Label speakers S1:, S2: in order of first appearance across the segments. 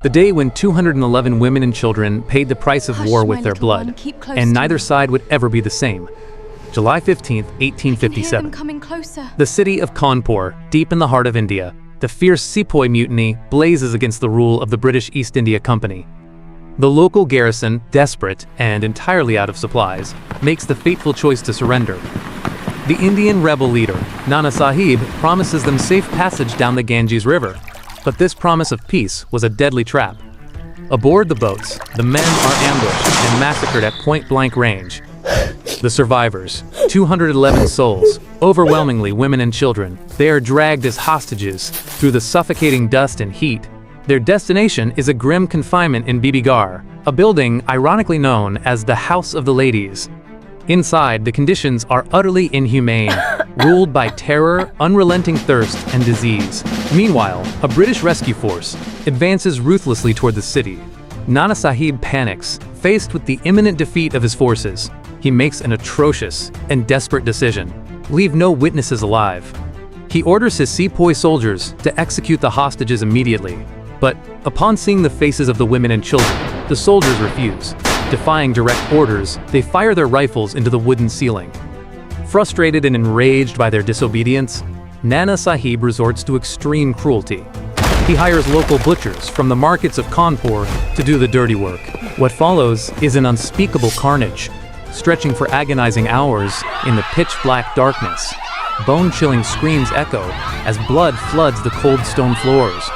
S1: The day when 211 women and children paid the price of war with their blood, and neither side would ever be the same. July 15, 1857. The city of Cawnpore, deep in the heart of India, the fierce Sepoy mutiny blazes against the rule of the British East India Company. The local garrison, desperate and entirely out of supplies, makes the fateful choice to surrender. The Indian rebel leader, Nana Sahib, promises them safe passage down the Ganges River. But this promise of peace was a deadly trap. Aboard the boats, the men are ambushed and massacred at point-blank range. The survivors, 211 souls, overwhelmingly women and children, they are dragged as hostages through the suffocating dust and heat. Their destination is a grim confinement in Bibi-Ghar, a building ironically known as the House of the Ladies. Inside, the conditions are utterly inhumane, ruled by terror, unrelenting thirst, and disease. Meanwhile, a British rescue force advances ruthlessly toward the city. Nana Sahib panics, faced with the imminent defeat of his forces. He makes an atrocious and desperate decision: leave no witnesses alive. He orders his Sepoy soldiers to execute the hostages immediately. But upon seeing the faces of the women and children, the soldiers refuse. Defying direct orders, they fire their rifles into the wooden ceiling. Frustrated and enraged by their disobedience, Nana Sahib resorts to extreme cruelty. He hires local butchers from the markets of Cawnpore to do the dirty work. What follows is an unspeakable carnage, stretching for agonizing hours in the pitch-black darkness. Bone-chilling screams echo as blood floods the cold stone floors.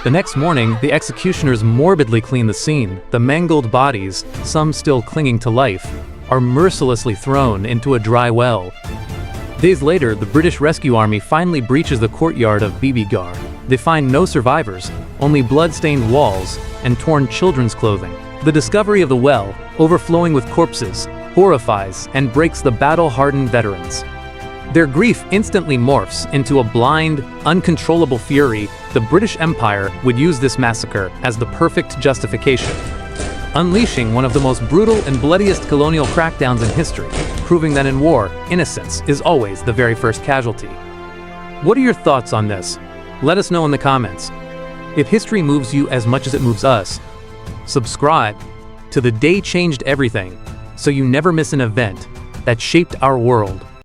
S1: The next morning, the executioners morbidly clean the scene. The mangled bodies, some still clinging to life, are mercilessly thrown into a dry well. Days later, the British Rescue Army finally breaches the courtyard of Bibi-Ghar. They find no survivors, only blood-stained walls and torn children's clothing. The discovery of the well, overflowing with corpses, horrifies and breaks the battle-hardened veterans. Their grief instantly morphs into a blind, uncontrollable fury. The British Empire would use this massacre as the perfect justification, unleashing one of the most brutal and bloodiest colonial crackdowns in history, proving that in war, innocence is always the very first casualty. What are your thoughts on this? Let us know in the comments. If history moves you as much as it moves us, subscribe to The Day Changed Everything so you never miss an event that shaped our world.